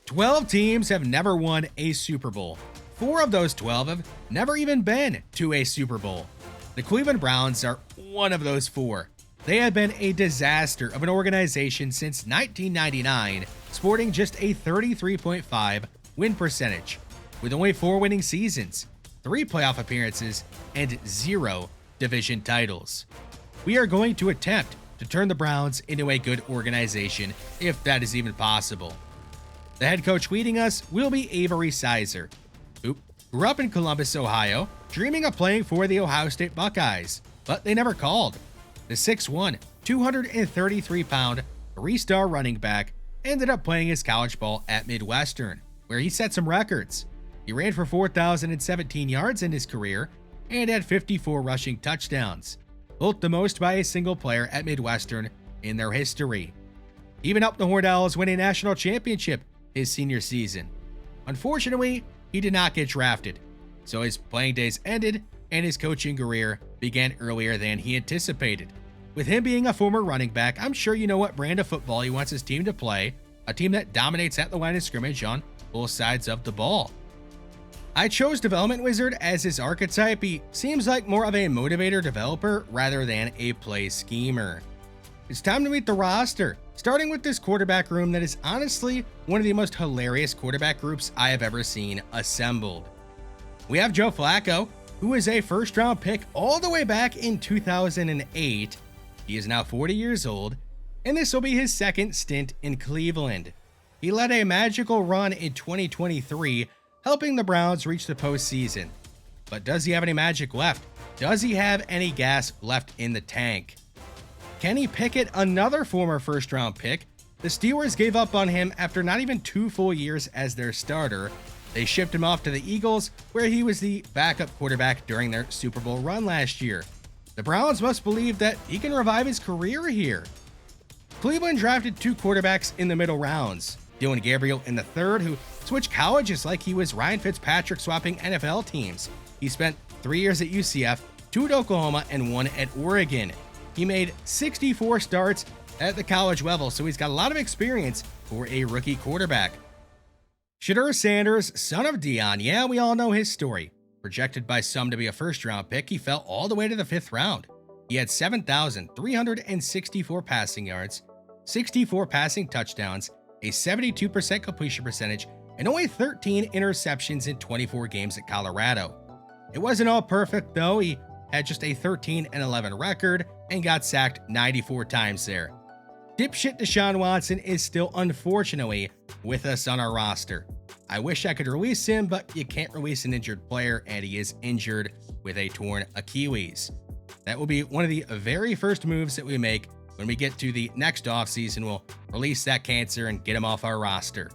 12 teams have never won a Super Bowl. 4 of those 12 have never even been to a Super Bowl. The Cleveland Browns are one of those 4. They have been a disaster of an organization since 1999, sporting just a 33.5 win percentage, with only 4 winning seasons, 3 playoff appearances, and 0 division titles. We are going to attempt to turn the Browns into a good organization, if that is even possible. The head coach leading us will be Avery Sizer, who grew up in Columbus, Ohio, dreaming of playing for the Ohio State Buckeyes, but they never called. The 6'1", 233-pound, 3-star running back ended up playing his college ball at Midwestern, where he set some records. He ran for 4,017 yards in his career and had 54 rushing touchdowns, both the most by a single player at Midwestern in their history. He even helped the Horned Owls win a national championship his senior season. Unfortunately, he did not get drafted, so his playing days ended and his coaching career began earlier than he anticipated. With him being a former running back, I'm sure you know what brand of football he wants his team to play, a team that dominates at the line of scrimmage on both sides of the ball. I chose Development Wizard as his archetype. He seems like more of a motivator developer rather than a play schemer. It's time to meet the roster, starting with this quarterback room that is honestly one of the most hilarious quarterback groups I have ever seen assembled. We have Joe Flacco, who is a first-round pick all the way back in 2008. He is now 40 years old, and this will be his second stint in Cleveland. He led a magical run in 2023, helping the Browns reach the postseason. But does he have any magic left? Does he have any gas left in the tank? Kenny Pickett, another former first-round pick, the Steelers gave up on him after not even 2 full years as their starter. They shipped him off to the Eagles, where he was the backup quarterback during their Super Bowl run last year. The Browns must believe that he can revive his career here. Cleveland drafted 2 quarterbacks in the middle rounds. Dylan Gabriel in the 3rd, who switched colleges like he was Ryan Fitzpatrick swapping NFL teams. He spent 3 years at UCF, 2 at Oklahoma, and 1 at Oregon. He made 64 starts at the college level, so he's got a lot of experience for a rookie quarterback. Shedeur Sanders, son of Dion, yeah, we all know his story. Projected by some to be a first-round pick, he fell all the way to the 5th round. He had 7,364 passing yards, 64 passing touchdowns, a 72% completion percentage, and only 13 interceptions in 24 games at Colorado. It wasn't all perfect, though. He had just a 13-11 record and got sacked 94 times there. Dipshit Deshaun Watson is still unfortunately with us on our roster. I wish I could release him, but you can't release an injured player, and he is injured with a torn Achilles. That will be one of the very first moves that we make when we get to the next offseason. We'll release that cancer and get him off our roster.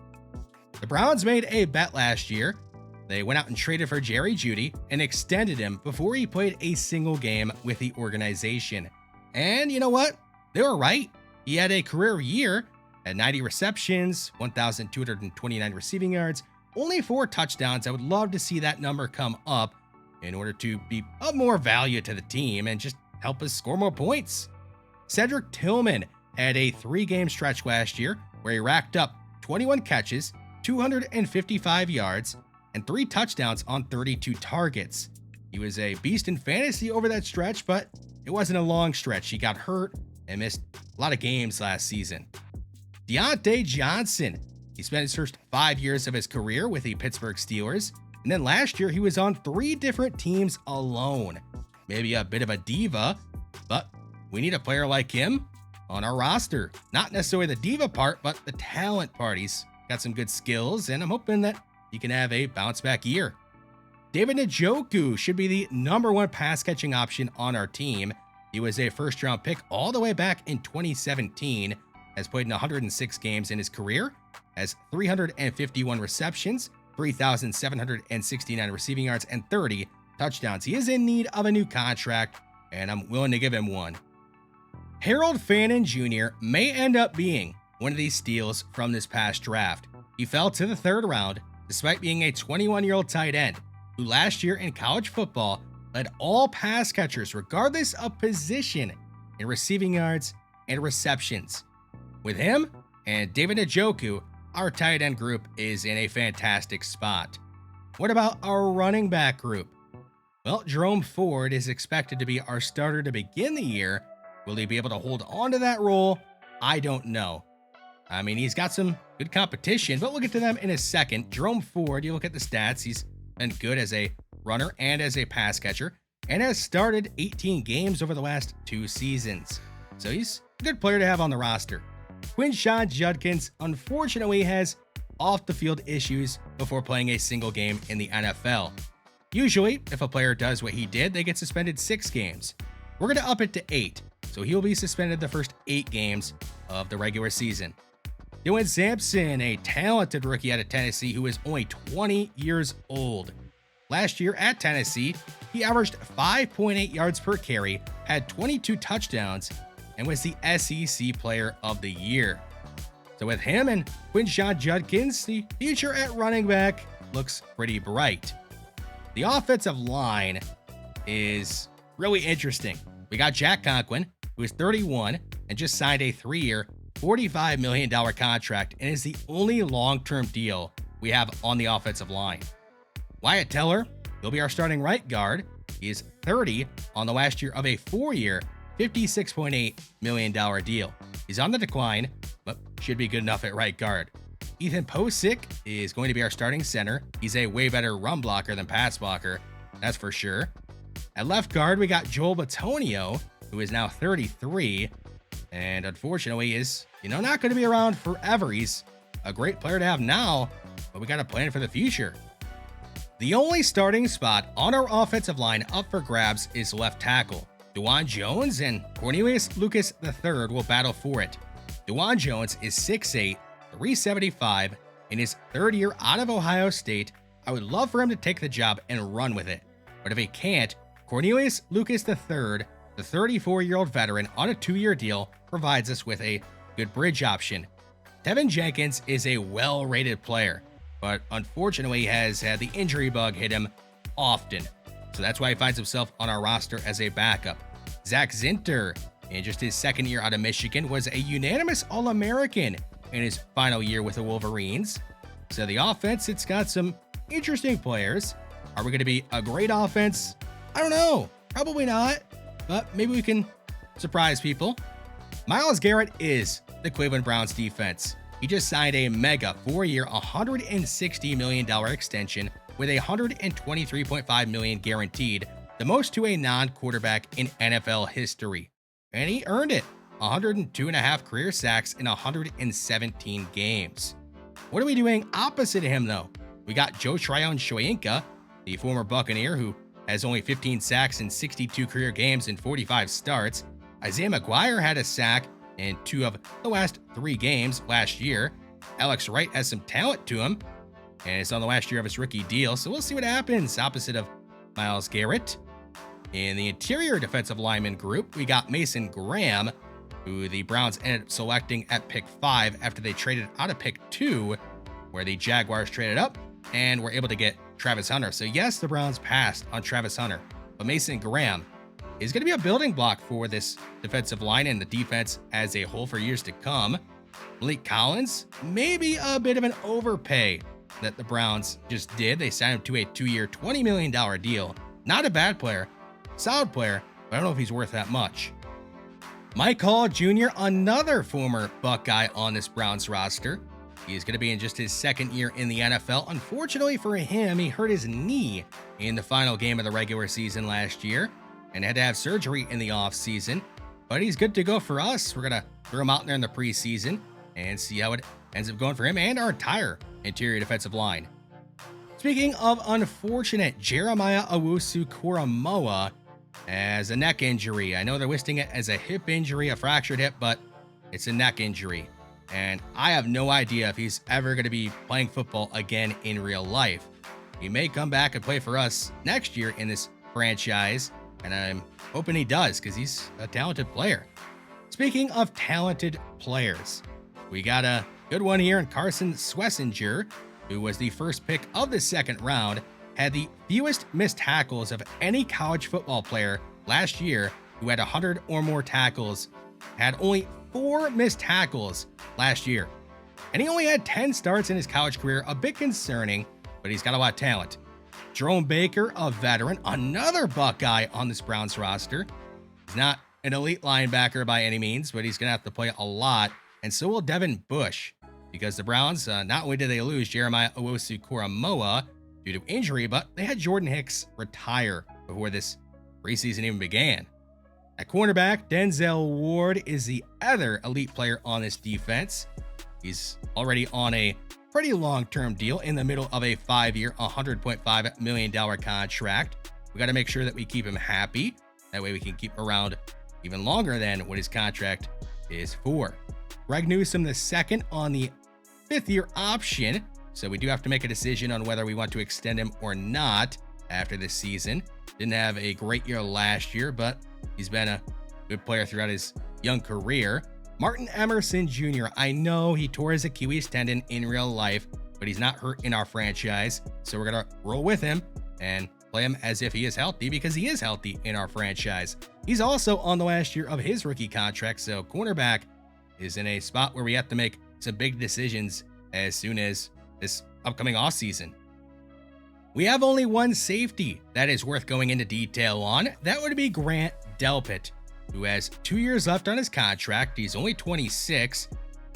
The Browns made a bet last year. They went out and traded for Jerry Jeudy and extended him before he played a single game with the organization. And you know what? They were right. He had a career year at 90 receptions, 1,229 receiving yards, only 4 touchdowns. I would love to see that number come up in order to be of more value to the team and just help us score more points. Cedric Tillman had a 3-game stretch last year where he racked up 21 catches, 255 yards, and 3 touchdowns on 32 targets. He was a beast in fantasy over that stretch, but it wasn't a long stretch. He got hurt and missed a lot of games last season. Deontay Johnson, he spent his first 5 years of his career with the Pittsburgh Steelers, and then last year he was on 3 different teams alone. Maybe a bit of a diva, but we need a player like him on our roster. Not necessarily the diva part, but the talent part. He's got some good skills, and I'm hoping that he can have a bounce-back year. David Njoku should be the #1 pass-catching option on our team. He was a first-round pick all the way back in 2017, has played in 106 games in his career, has 351 receptions, 3,769 receiving yards, and 30 touchdowns. He is in need of a new contract, and I'm willing to give him one. Harold Fannin Jr. may end up being one of these steals from this past draft. He fell to the 3rd round, despite being a 21-year-old tight end, who last year in college football led all pass catchers, regardless of position, in receiving yards and receptions. With him and David Njoku, our tight end group is in a fantastic spot. What about our running back group? Well, Jerome Ford is expected to be our starter to begin the year. Will he be able to hold on to that role? I don't know. I mean, he's got some good competition, but we'll get to them in a second. Jerome Ford, you look at the stats, he's been good as a runner and as a pass catcher, and has started 18 games over the last 2 seasons. So he's a good player to have on the roster. Quinshon Judkins, unfortunately, has off-the-field issues before playing a single game in the NFL. Usually, if a player does what he did, they get suspended 6 games. We're going to up it to 8, so he'll be suspended the first 8 games of the regular season. Dylan Sampson, a talented rookie out of Tennessee who is only 20 years old. Last year at Tennessee, he averaged 5.8 yards per carry, had 22 touchdowns, and was the SEC Player of the Year. So with him and Quinshon Judkins, the future at running back looks pretty bright. The offensive line is really interesting. We got Jack Conklin, who is 31 and just signed a 3-year, $45 million contract and is the only long-term deal we have on the offensive line. Wyatt Teller, he'll be our starting right guard. He is 30 on the last year of a 4-year, $56.8 million deal. He's on the decline, but should be good enough at right guard. Ethan Posick is going to be our starting center. He's a way better run blocker than pass blocker, that's for sure. At left guard, we got Joel Bitonio, who is now 33, and unfortunately is, not going to be around forever. He's a great player to have now, but we got to plan for the future. The only starting spot on our offensive line up for grabs is left tackle. DeJuan Jones and Cornelius Lucas III will battle for it. DeJuan Jones is 6'8", 375, in his 3rd year out of Ohio State. I would love for him to take the job and run with it. But if he can't, Cornelius Lucas III, the 34-year-old veteran on a 2-year deal, provides us with a good bridge option. Tevin Jenkins is a well-rated player, but unfortunately has had the injury bug hit him often. So that's why he finds himself on our roster as a backup. Zach Zinter, in just his 2nd year out of Michigan, was a unanimous All-American in his final year with the Wolverines. So the offense, it's got some interesting players. Are we going to be a great offense? I don't know. Probably not, but maybe we can surprise people. Myles Garrett is the Cleveland Browns defense. He just signed a mega 4-year, $160 million extension with $123.5 million guaranteed, the most to a non-quarterback in NFL history. And he earned it, 102.5 career sacks in 117 games. What are we doing opposite of him, though? We got Joe Tryon-Shoyinka, the former Buccaneer who has only 15 sacks in 62 career games in 45 starts. Isaiah McGuire had a sack in 2 of the last 3 games last year. Alex Wright has some talent to him, and it's on the last year of his rookie deal, so we'll see what happens opposite of Myles Garrett. In the interior defensive lineman group, we got Mason Graham, who the Browns ended up selecting at pick 5 after they traded out of pick 2, where the Jaguars traded up and were able to get Travis Hunter. So yes, the Browns passed on Travis Hunter, but Mason Graham is going to be a building block for this defensive line and the defense as a whole for years to come. Malik Collins, maybe a bit of an overpay that the Browns just did. They signed him to a 2-year, $20 million deal. Not a bad player, solid player, but I don't know if he's worth that much. Mike Hall Jr., another former Buckeye on this Browns roster. He's going to be in just his 2nd year in the NFL. Unfortunately for him, he hurt his knee in the final game of the regular season last year and had to have surgery in the offseason. But he's good to go for us. We're going to throw him out there in the preseason and see how it ends up going for him and our entire interior defensive line. Speaking of unfortunate, Jeremiah Owusu-Koramoah has a neck injury. I know they're listing it as a hip injury, a fractured hip, but it's a neck injury. And I have no idea if he's ever going to be playing football again in real life. He may come back and play for us next year in this franchise, and I'm hoping he does because he's a talented player. Speaking of talented players, we got a good one here in Carson Schlesinger, who was the first pick of the 2nd round, had the fewest missed tackles of any college football player last year who had 100 or more tackles, had only 4 missed tackles last year. and he only had 10 starts in his college career, a bit concerning, but he's got a lot of talent. Jerome Baker, a veteran, another Buckeye on this Browns roster. He's not an elite linebacker by any means, but he's going to have to play a lot, and so will Devin Bush, because the Browns, not only did they lose Jeremiah Owusu-Koramoah due to injury, but they had Jordan Hicks retire before this preseason even began. At cornerback, Denzel Ward is the other elite player on this defense. He's already on a pretty long-term deal in the middle of a 5-year, $100.5 million contract. We got to make sure that we keep him happy. That way we can keep him around even longer than what his contract is for. Greg Newsome II on the 5th-year option, so we do have to make a decision on whether we want to extend him or not after this season. Didn't have a great year last year, but he's been a good player throughout his young career. Martin Emerson Jr., I know he tore his Achilles tendon in real life, but he's not hurt in our franchise, so we're going to roll with him and play him as if he is healthy, because he is healthy in our franchise. He's also on the last year of his rookie contract, so cornerback is in a spot where we have to make some big decisions as soon as this upcoming offseason. We have only one safety that is worth going into detail on. That would be Grant Delpit, who has 2 years left on his contract. He's only 26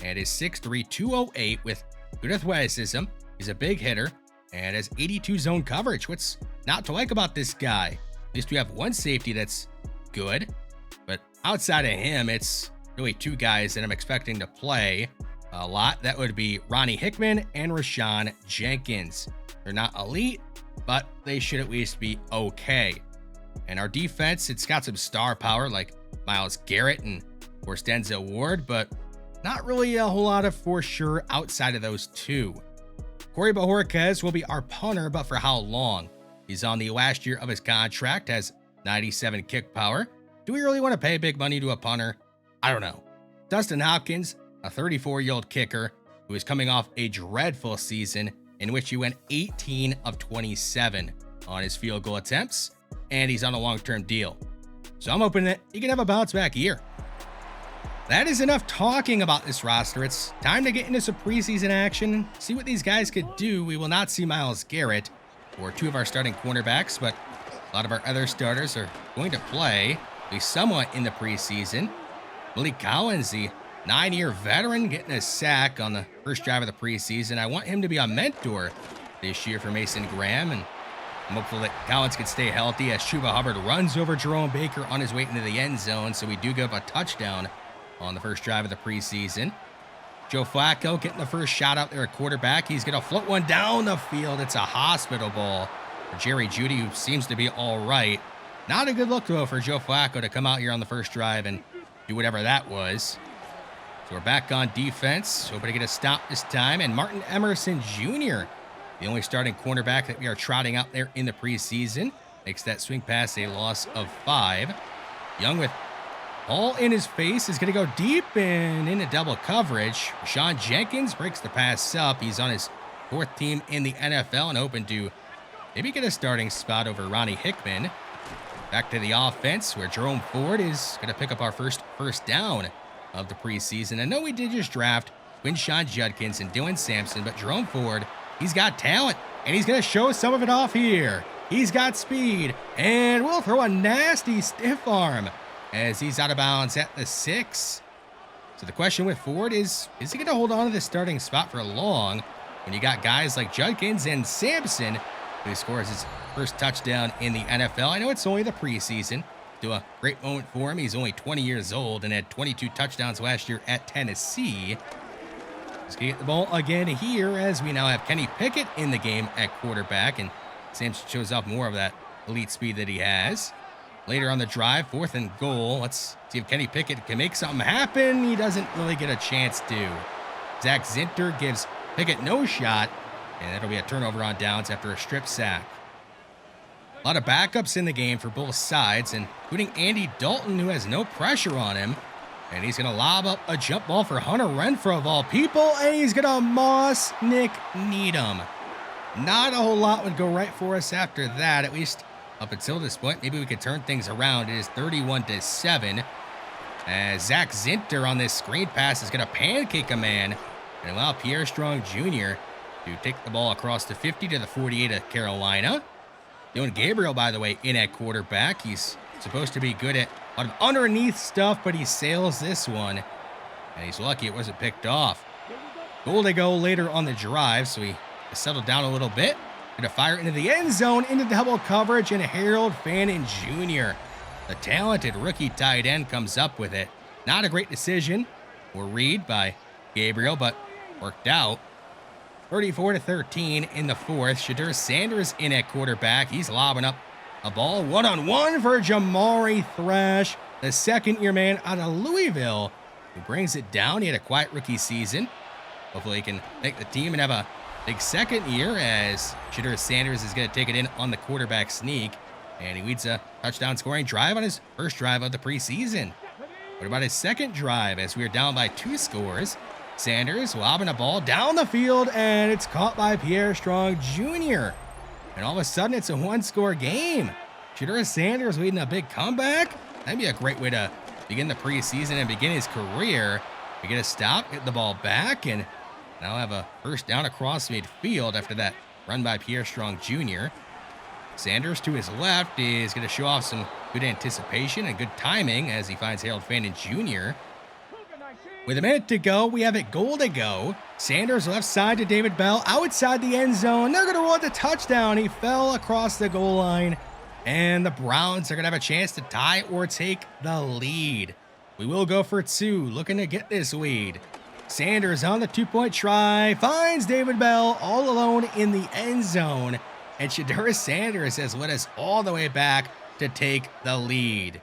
and is 6'3", 208 with good athleticism. He's a big hitter and has 82 zone coverage. What's not to like about this guy? At least we have one safety that's good, but outside of him, it's really two guys that I'm expecting to play a lot. That would be Ronnie Hickman and Rashawn Jenkins. They're not elite, but they should at least be okay. And our defense, it's got some star power like Myles Garrett and, of course, Denzel Ward, but not really a whole lot of for sure outside of those two. Corey Bojorquez will be our punter, but for how long? He's on the last year of his contract, has 97 kick power. Do we really want to pay big money to a punter? I don't know. Dustin Hopkins, a 34-year-old kicker who is coming off a dreadful season in which he went 18 of 27 on his field goal attempts, and he's on a long-term deal. So I'm hoping that he can have a bounce-back year. That is enough talking about this roster. It's time to get into some preseason action, see what these guys could do. We will not see Myles Garrett or two of our starting cornerbacks, but a lot of our other starters are going to play, at least somewhat, in the preseason. Malik Collins, the 9-year veteran, getting a sack on the first drive of the preseason. I want him to be a mentor this year for Mason Graham, and I'm hopeful that Collins can stay healthy as Chuba Hubbard runs over Jerome Baker on his way into the end zone, so we do give up a touchdown on the first drive of the preseason. Joe Flacco getting the first shot out there at quarterback. He's going to float one down the field. It's a hospital ball for Jerry Jeudy, who seems to be all right. Not a good look, though, for Joe Flacco to come out here on the first drive and do whatever that was. So we're back on defense, hoping to get a stop this time. And Martin Emerson Jr., the only starting cornerback that we are trotting out there in the preseason, makes that swing pass a loss of 5. Young with all in his face is going to go deep and into double coverage. Rashawn Jenkins breaks the pass up. He's on his 4th team in the NFL and hoping to maybe get a starting spot over Ronnie Hickman. Back to the offense, where Jerome Ford is going to pick up our first down of the preseason. I know we did just draft Quinshon Judkins and Dylan Sampson, but Jerome Ford, he's got talent, and he's going to show some of it off here. He's got speed, and we'll throw a nasty stiff arm as he's out of bounds at the 6. So the question with Ford is he going to hold on to the starting spot for long when you got guys like Judkins and Sampson, who scores his first touchdown in the NFL? I know it's only the preseason. Do a great moment for him. He's only 20 years old and had 22 touchdowns last year at Tennessee. He's going to get the ball again here as we now have Kenny Pickett in the game at quarterback, and Sampson shows off more of that elite speed that he has. Later on the drive, 4th and goal. Let's see if Kenny Pickett can make something happen. He doesn't really get a chance to. Zach Zinter gives Pickett no shot, and that'll be a turnover on downs after a strip sack. A lot of backups in the game for both sides, including Andy Dalton, who has no pressure on him. And he's going to lob up a jump ball for Hunter Renfrow of all people, and he's going to moss Nick Needham. Not a whole lot would go right for us after that, at least up until this point. Maybe we could turn things around. It is 31-7. As Zach Zinter on this screen pass is going to pancake a man and allow Pierre Strong Jr. to take the ball across the 50 to the 48 of Carolina. Dylan Gabriel, by the way, in at quarterback. He's supposed to be good at a lot of underneath stuff, but he sails this one, and he's lucky it wasn't picked off. Goal to go later on the drive, so he settled down a little bit. Gonna fire into the end zone, into double coverage, and Harold Fannin Jr., the talented rookie tight end, comes up with it. Not a great decision or read by Gabriel, but worked out. 34-13 in the fourth. Shedeur Sanders in at quarterback. He's lobbing up a ball one-on-one for Jamari Thrash, the second-year man out of Louisville, who brings it down. He had a quiet rookie season. Hopefully he can make the team and have a big second year, as Shedeur Sanders is going to take it in on the quarterback sneak, and he leads a touchdown scoring drive on his first drive of the preseason. What about his second drive, as we are down by 2 scores? Sanders lobbing a ball down the field, and it's caught by Pierre Strong Jr. And all of a sudden, it's a 1-score game. Shedeur Sanders leading a big comeback. That'd be a great way to begin the preseason and begin his career. We get a stop, get the ball back, and now have a first down across midfield after that run by Pierre Strong Jr. Sanders to his left is going to show off some good anticipation and good timing as he finds Harold Fannin Jr. With a minute to go, we have it goal to go. Sanders left side to David Bell, outside the end zone. They're going to roll the touchdown. He fell across the goal line, and the Browns are going to have a chance to tie or take the lead. We will go for 2, looking to get this lead. Sanders on the 2-point try, finds David Bell all alone in the end zone, and Shedeur Sanders has led us all the way back to take the lead.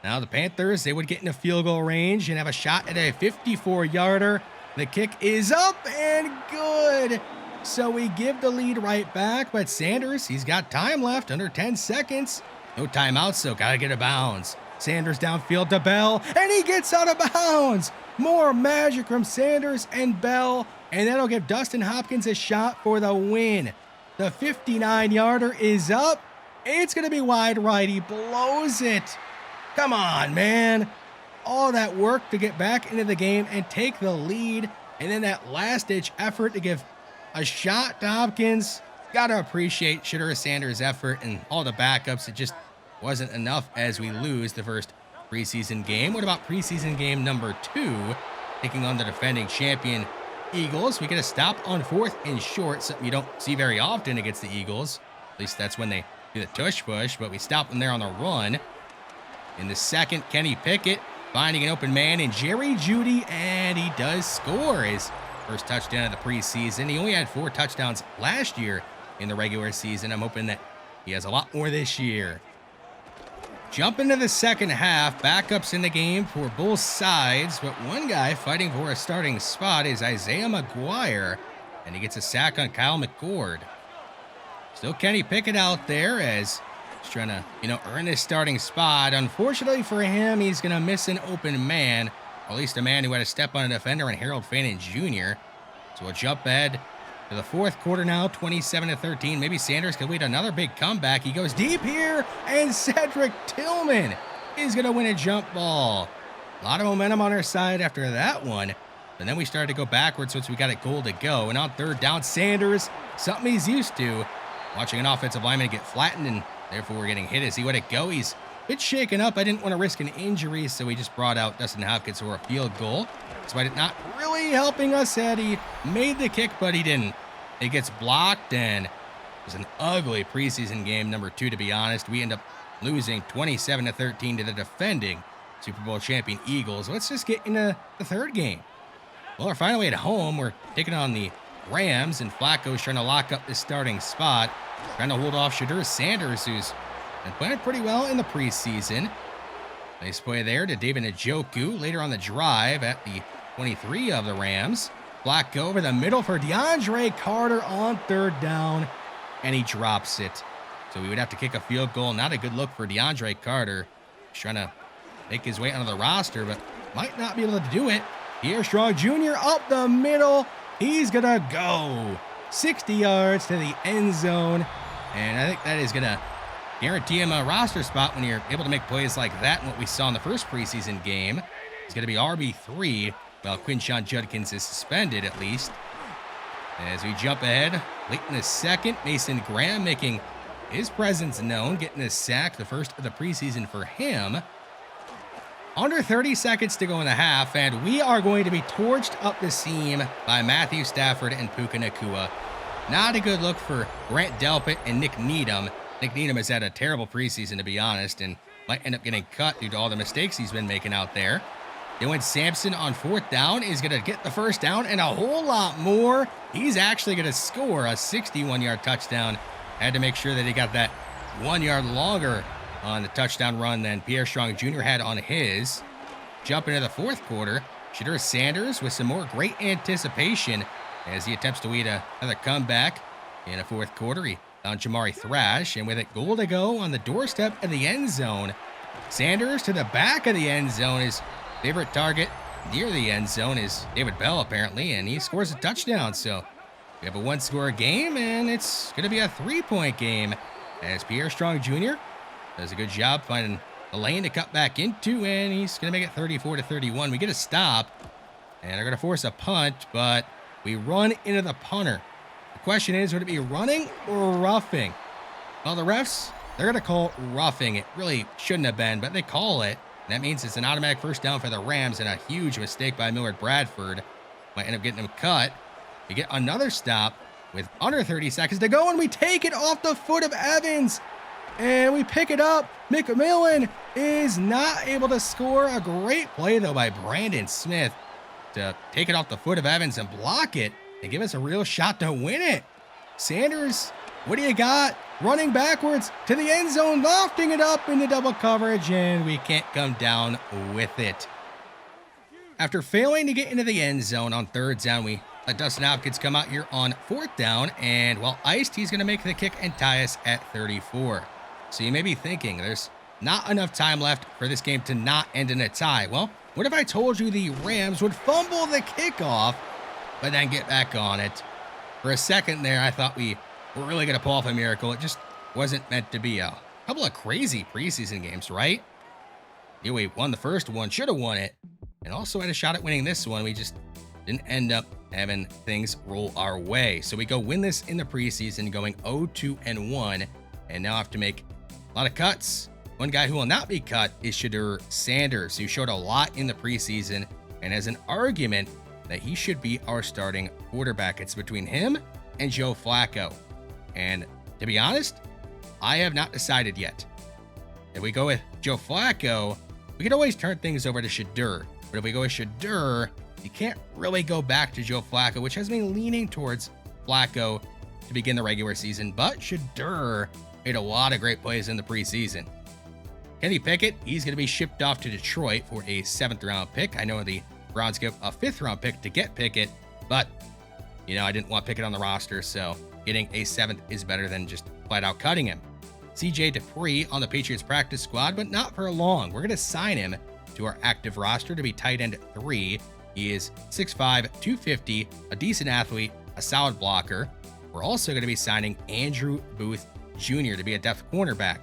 Now the Panthers, they would get into field goal range and have a shot at a 54-yarder. The kick is up and good. So we give the lead right back, but Sanders, he's got time left, under 10 seconds. No timeouts, so gotta get a bounce. Sanders downfield to Bell, and he gets out of bounds. More magic from Sanders and Bell, and that'll give Dustin Hopkins a shot for the win. The 59-yarder is up. It's going to be wide right. He blows it. Come on, man. All that work to get back into the game and take the lead, and then that last-ditch effort to give a shot to Hopkins. Got to appreciate Shedeur Sanders' effort and all the backups. It just wasn't enough as we lose the first preseason game. What about preseason game number 2, taking on the defending champion Eagles? We get a stop on 4th and short, something you don't see very often against the Eagles. At least that's when they do the tush push, but we stop them there on the run. In the second, Kenny Pickett finding an open man in Jerry Jeudy, and he does score his first touchdown of the preseason. He only had 4 touchdowns last year in the regular season. I'm hoping that he has a lot more this year. Jump into the second half. Backups in the game for both sides, but one guy fighting for a starting spot is Isaiah McGuire, and he gets a sack on Kyle McCord. Still Kenny Pickett out there as he's trying to, earn his starting spot. Unfortunately for him, he's going to miss an open man, or at least a man who had to step on a defender, and Harold Fannin Jr. So we'll jump ahead to the fourth quarter now, 27-13. Maybe Sanders could lead another big comeback. He goes deep here, and Cedric Tillman is going to win a jump ball. A lot of momentum on our side after that one. And then we started to go backwards once we got a goal to go. And on third down, Sanders, something he's used to, watching an offensive lineman get flattened, and therefore we're getting hit as he let it go. He's a bit shaken up. I didn't want to risk an injury, so we just brought out Dustin Hopkins for a field goal. Despite it not really helping us, had he made the kick, but he didn't. It gets blocked, and it was an ugly preseason game, number 2, to be honest. We end up losing 27-13 to the defending Super Bowl champion Eagles. Let's just get into the third game. Well, we're finally at home. We're taking on the Rams, and Flacco's trying to lock up this starting spot, trying to hold off Shedeur Sanders, who's been playing pretty well in the preseason. Nice play there to David Njoku later on the drive at the 23 of the Rams. Flacco over the middle for DeAndre Carter on third down, and he drops it. So we would have to kick a field goal. Not a good look for DeAndre Carter. He's trying to make his way onto the roster, but might not be able to do it. Pierre Strong Jr. up the middle. He's going to go 60 yards to the end zone, and I think that is going to guarantee him a roster spot when you're able to make plays like that. And what we saw in the first preseason game is going to be RB3 Well, Quinshon Judkins is suspended at least. As we jump ahead, late in the second, Mason Graham making his presence known, getting a sack, the first of the preseason for him. Under 30 seconds to go in the half, and we are going to be torched up the seam by Matthew Stafford and Puka Nacua. Not a good look for Grant Delpit and Nick Needham. Nick Needham has had a terrible preseason, to be honest, and might end up getting cut due to all the mistakes he's been making out there. Dylan Sampson on 4th down is going to get the first down and a whole lot more. He's actually going to score a 61-yard touchdown. Had to make sure that he got that 1 yard longer on the touchdown run than Pierre Strong Jr. had on his. Jump into the 4th quarter, Shedeur Sanders with some more great anticipation as he attempts to lead another comeback in the 4th quarter. He found Jamari Thrash, and with it goal to go on the doorstep of the end zone, Sanders to the back of the end zone. His favorite target near the end zone is David Bell, apparently, and he scores a touchdown. So we have a 1-score game, and it's going to be a 3-point game as Pierre Strong Jr. does a good job finding a lane to cut back into, and he's going to make it 34-31. We get a stop, and they're going to force a punt, but we run into the punter. The question is, would it be running or roughing? Well, the refs, they're going to call roughing. It really shouldn't have been, but they call it. That means it's an automatic first down for the Rams, and a huge mistake by Millard Bradford. Might end up getting him cut. We get another stop with under 30 seconds to go, and we take it off the foot of Evans. And we pick it up. McMillan is not able to score. A great play, though, by Brandon Smith to take it off the foot of Evans and block it and give us a real shot to win it. Sanders, what do you got? Running backwards to the end zone, lofting it up into double coverage, and we can't come down with it. After failing to get into the end zone on 3rd down, we let Dustin Hopkins come out here on 4th down, and while iced, he's going to make the kick and tie us at 34. So you may be thinking there's not enough time left for this game to not end in a tie. Well, what if I told you the Rams would fumble the kickoff, but then get back on it? For a second there, I thought we were really going to pull off a miracle. It just wasn't meant to be. A couple of crazy preseason games, right? Yeah, we won the first one, should have won it, and also had a shot at winning this one. We just didn't end up having things roll our way. So we go win this in the preseason, going 0-2-1, and now have to make a lot of cuts. One guy who will not be cut is Shedeur Sanders, who showed a lot in the preseason and has an argument that he should be our starting quarterback. It's between him and Joe Flacco. And to be honest, I have not decided yet. If we go with Joe Flacco, we could always turn things over to Shedeur. But if we go with Shedeur, you can't really go back to Joe Flacco, which has me leaning towards Flacco to begin the regular season. But Shedeur made a lot of great plays in the preseason. Kenny Pickett, he's going to be shipped off to Detroit for a 7th-round pick. I know the Browns give a 5th-round pick to get Pickett, but, I didn't want Pickett on the roster, so getting a 7th is better than just flat-out cutting him. C.J. Dupree on the Patriots practice squad, but not for long. We're going to sign him to our active roster to be tight end 3. He is 6'5", 250, a decent athlete, a solid blocker. We're also going to be signing Andrew Booth Jr. to be a depth cornerback.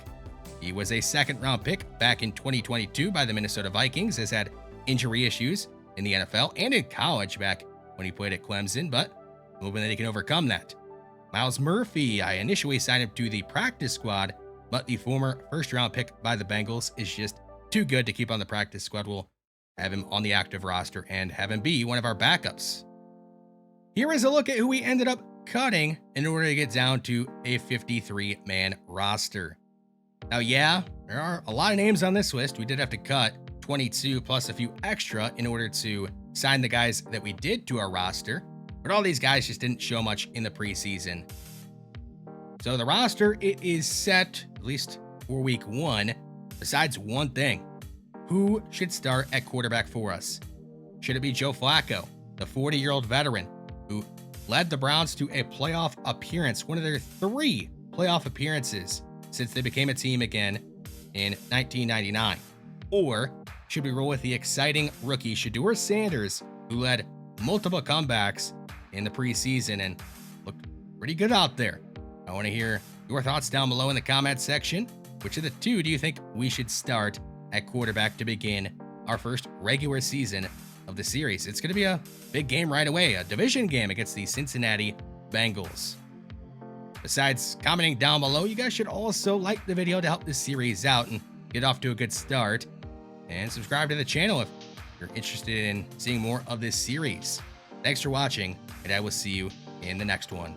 He was a 2nd-round pick back in 2022 by the Minnesota Vikings, has had injury issues in the NFL and in college back when he played at Clemson, but hoping that he can overcome that. Miles Murphy, I initially signed him to the practice squad, but the former 1st-round pick by the Bengals is just too good to keep on the practice squad. We'll have him on the active roster and have him be one of our backups. Here is a look at who we ended up cutting in order to get down to a 53-man roster. Now, yeah, there are a lot of names on this list. We did have to cut 22 plus a few extra in order to sign the guys that we did to our roster, but all these guys just didn't show much in the preseason. So the roster, it is set, at least for week 1, besides one thing. Who should start at quarterback for us? Should it be Joe Flacco, the 40-year-old veteran who led the Browns to a playoff appearance, one of their 3 playoff appearances since they became a team again in 1999? Or should we roll with the exciting rookie Shedeur Sanders, who led multiple comebacks in the preseason and looked pretty good out there? I want to hear your thoughts down below in the comments section. Which of the 2 do you think we should start at quarterback to begin our first regular season of of the series. It's going to be a big game right away, a division game against the Cincinnati Bengals. Besides commenting down below, you guys should also like the video to help this series out and get off to a good start. And subscribe to the channel if you're interested in seeing more of this series. Thanks for watching, and I will see you in the next one.